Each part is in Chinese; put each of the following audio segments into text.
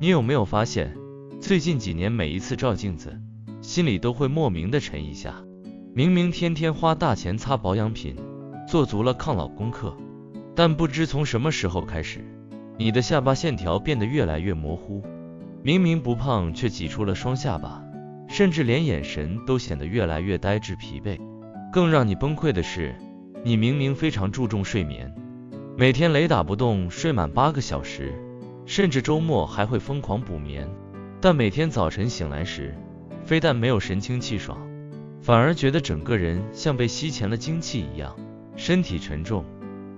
你有没有发现，最近几年每一次照镜子，心里都会莫名的沉一下。明明天天花大钱擦保养品，做足了抗老功课，但不知从什么时候开始，你的下巴线条变得越来越模糊。明明不胖，却挤出了双下巴，甚至连眼神都显得越来越呆滞疲惫。更让你崩溃的是，你明明非常注重睡眠，每天雷打不动睡满8个小时，甚至周末还会疯狂补眠，但每天早晨醒来时，非但没有神清气爽，反而觉得整个人像被吸钱了精气一样，身体沉重，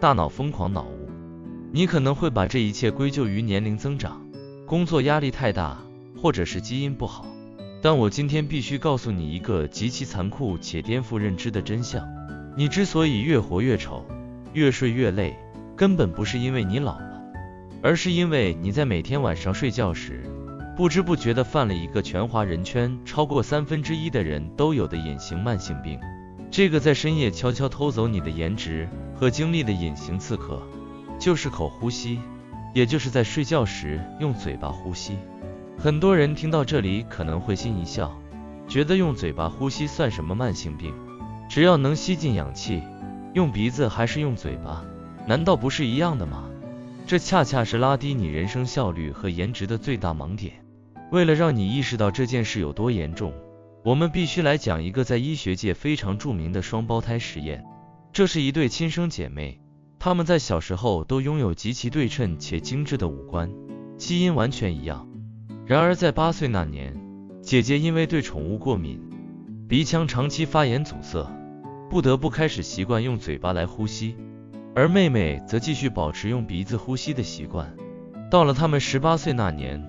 大脑疯狂脑雾。你可能会把这一切归咎于年龄增长，工作压力太大，或者是基因不好。但我今天必须告诉你一个极其残酷且颠覆认知的真相：你之所以越活越丑，越睡越累，根本不是因为你老了，而是因为你在每天晚上睡觉时，不知不觉地犯了一个全华人圈超过1/3的人都有的隐形慢性病。这个在深夜悄悄偷走你的颜值和精力的隐形刺客，就是口呼吸，也就是在睡觉时用嘴巴呼吸。很多人听到这里可能会心一笑，觉得用嘴巴呼吸算什么慢性病？只要能吸进氧气，用鼻子还是用嘴巴，难道不是一样的吗？这恰恰是拉低你人生效率和颜值的最大盲点。为了让你意识到这件事有多严重，我们必须来讲一个在医学界非常著名的双胞胎实验。这是一对亲生姐妹，她们在小时候都拥有极其对称且精致的五官，基因完全一样。然而在8岁那年，姐姐因为对宠物过敏，鼻腔长期发炎阻塞，不得不开始习惯用嘴巴来呼吸，而妹妹则继续保持用鼻子呼吸的习惯。到了她们18岁那年，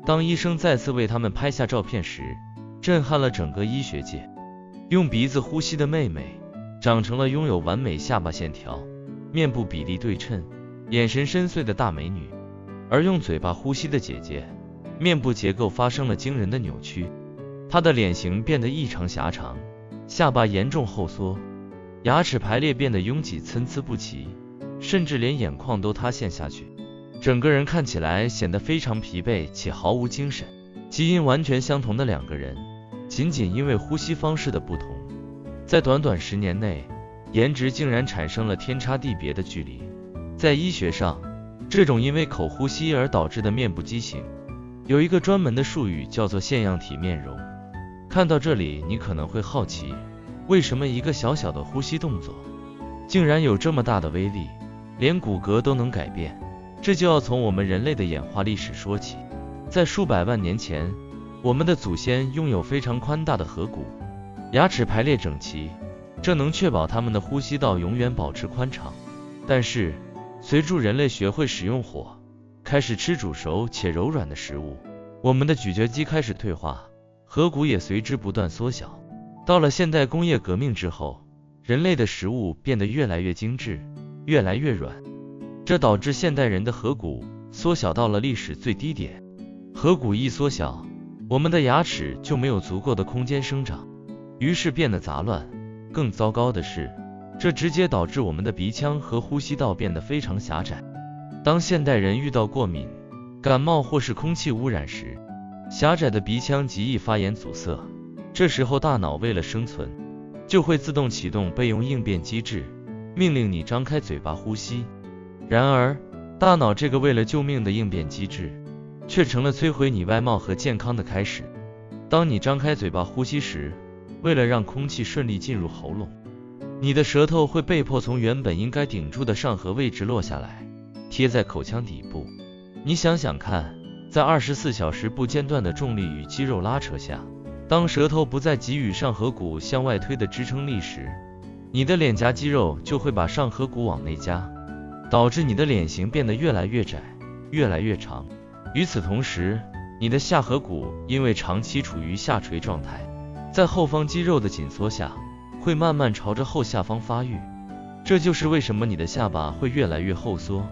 当医生再次为她们拍下照片时，震撼了整个医学界。用鼻子呼吸的妹妹长成了拥有完美下巴线条、面部比例对称、眼神深邃的大美女，而用嘴巴呼吸的姐姐面部结构发生了惊人的扭曲，她的脸型变得异常狭长，下巴严重后缩，牙齿排列变得拥挤参差不齐，甚至连眼眶都塌陷下去，整个人看起来显得非常疲惫且毫无精神。基因完全相同的两个人，仅仅因为呼吸方式的不同，在短短10年内，颜值竟然产生了天差地别的距离。在医学上，这种因为口呼吸而导致的面部畸形，有一个专门的术语叫做腺样体面容。看到这里，你可能会好奇，为什么一个小小的呼吸动作，竟然有这么大的威力，连骨骼都能改变？这就要从我们人类的演化历史说起。在数百万年前，我们的祖先拥有非常宽大的颌骨，牙齿排列整齐，这能确保他们的呼吸道永远保持宽敞。但是，随着人类学会使用火，开始吃煮熟且柔软的食物，我们的咀嚼肌开始退化，颌骨也随之不断缩小。到了现代工业革命之后，人类的食物变得越来越精致，越来越软，这导致现代人的颌骨缩小到了历史最低点。颌骨一缩小，我们的牙齿就没有足够的空间生长，于是变得杂乱。更糟糕的是，这直接导致我们的鼻腔和呼吸道变得非常狭窄。当现代人遇到过敏、感冒或是空气污染时，狭窄的鼻腔极易发炎阻塞，这时候大脑为了生存，就会自动启动备用应变机制，命令你张开嘴巴呼吸。然而，大脑这个为了救命的应变机制，却成了摧毁你外貌和健康的开始。当你张开嘴巴呼吸时，为了让空气顺利进入喉咙，你的舌头会被迫从原本应该顶住的上颌位置落下来，贴在口腔底部。你想想看，在24小时不间断的重力与肌肉拉扯下，当舌头不再给予上颌骨向外推的支撑力时，你的脸颊肌肉就会把上颌骨往内夹，导致你的脸型变得越来越窄，越来越长。与此同时，你的下颌骨因为长期处于下垂状态，在后方肌肉的紧缩下，会慢慢朝着后下方发育。这就是为什么你的下巴会越来越后缩，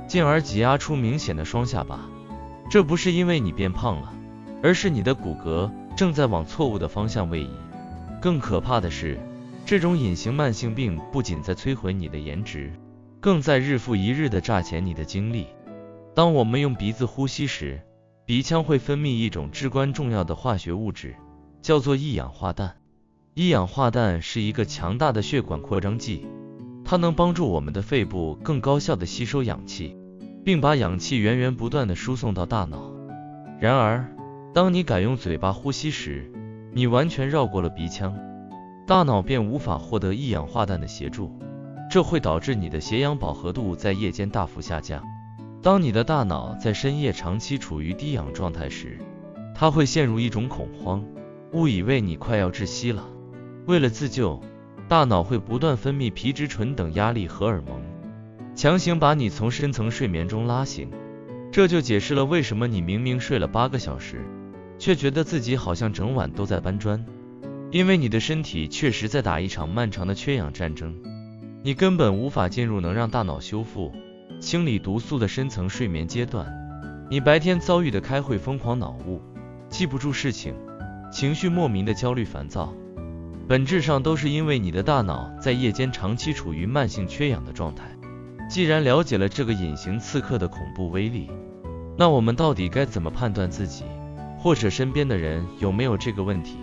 进而挤压出明显的双下巴。这不是因为你变胖了，而是你的骨骼正在往错误的方向位移。更可怕的是，这种隐形慢性病不仅在摧毁你的颜值，更在日复一日地榨钱你的精力。当我们用鼻子呼吸时，鼻腔会分泌一种至关重要的化学物质，叫做一氧化氮。一氧化氮是一个强大的血管扩张剂，它能帮助我们的肺部更高效地吸收氧气，并把氧气源源不断地输送到大脑。然而，当你改用嘴巴呼吸时，你完全绕过了鼻腔，大脑便无法获得一氧化氮的协助，这会导致你的血氧饱和度在夜间大幅下降。当你的大脑在深夜长期处于低氧状态时，它会陷入一种恐慌，误以为你快要窒息了。为了自救，大脑会不断分泌皮质醇等压力荷尔蒙，强行把你从深层睡眠中拉醒。这就解释了为什么你明明睡了8个小时，却觉得自己好像整晚都在搬砖，因为你的身体确实在打一场漫长的缺氧战争。你根本无法进入能让大脑修复、清理毒素的深层睡眠阶段。你白天遭遇的开会疯狂脑雾、记不住事情、情绪莫名的焦虑烦躁，本质上都是因为你的大脑在夜间长期处于慢性缺氧的状态。既然了解了这个隐形刺客的恐怖威力，那我们到底该怎么判断自己或者身边的人有没有这个问题？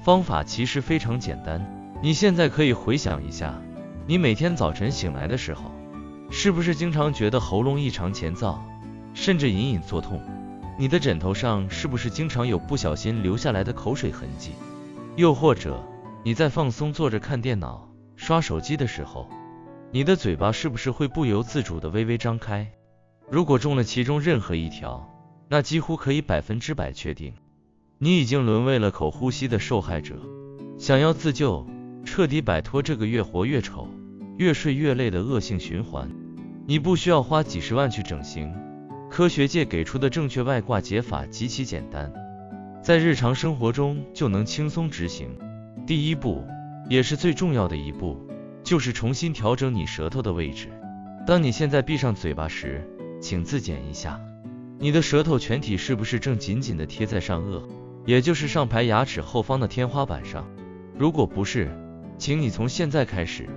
方法其实非常简单，你现在可以回想一下，你每天早晨醒来的时候，是不是经常觉得喉咙异常前燥，甚至隐隐作痛？你的枕头上是不是经常有不小心流下来的口水痕迹？又或者你在放松坐着看电脑、刷手机的时候，你的嘴巴是不是会不由自主地微微张开？如果中了其中任何一条，那几乎可以100%确定，你已经沦为了口呼吸的受害者。想要自救，彻底摆脱这个越活越丑、越睡越累的恶性循环，你不需要花几十万去整形。科学界给出的正确外挂解法极其简单，在日常生活中就能轻松执行。第一步，也是最重要的一步，就是重新调整你舌头的位置。当你现在闭上嘴巴时，请自检一下，你的舌头全体是不是正紧紧地贴在上颚，也就是上排牙齿后方的天花板上？如果不是，请你从现在开始，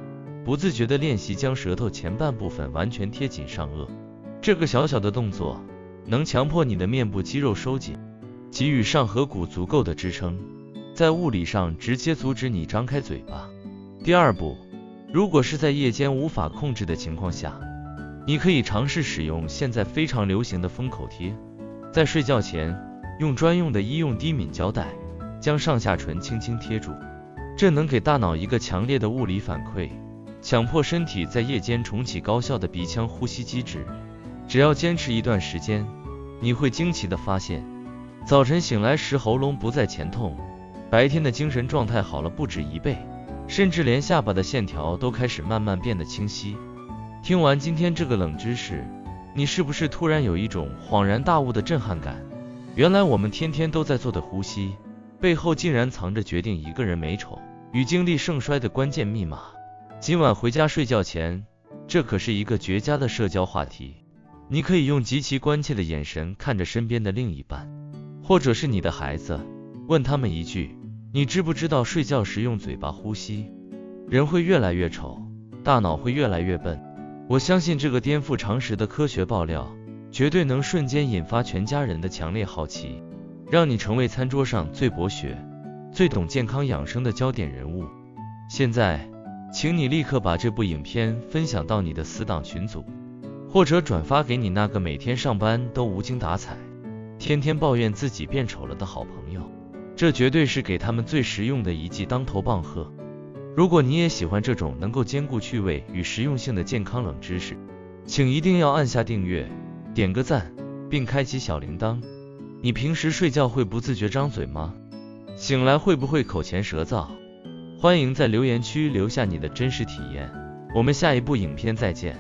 不自觉地练习将舌头前半部分完全贴紧上颚。这个小小的动作，能强迫你的面部肌肉收紧，给予上颌骨足够的支撑，在物理上直接阻止你张开嘴巴。第二步，如果是在夜间无法控制的情况下，你可以尝试使用现在非常流行的封口贴。在睡觉前，用专用的医用低敏胶带将上下唇轻轻贴住，这能给大脑一个强烈的物理反馈，强迫身体在夜间重启高效的鼻腔呼吸机制。只要坚持一段时间，你会惊奇地发现，早晨醒来时喉咙不再前痛，白天的精神状态好了不止1倍，甚至连下巴的线条都开始慢慢变得清晰。听完今天这个冷知识，你是不是突然有一种恍然大悟的震撼感？原来我们天天都在做的呼吸，背后竟然藏着决定一个人美丑与经历盛衰的关键密码。今晚回家睡觉前，这可是一个绝佳的社交话题。你可以用极其关切的眼神看着身边的另一半，或者是你的孩子，问他们一句：你知不知道睡觉时用嘴巴呼吸，人会越来越丑，大脑会越来越笨？我相信这个颠覆常识的科学爆料，绝对能瞬间引发全家人的强烈好奇，让你成为餐桌上最博学、最懂健康养生的焦点人物。现在，请你立刻把这部影片分享到你的死党群组，或者转发给你那个每天上班都无精打采、天天抱怨自己变丑了的好朋友，这绝对是给他们最实用的一记当头棒喝。如果你也喜欢这种能够兼顾趣味与实用性的健康冷知识，请一定要按下订阅、点个赞，并开启小铃铛。你平时睡觉会不自觉张嘴吗？醒来会不会口前舌燥？欢迎在留言区留下你的真实体验，我们下一部影片再见。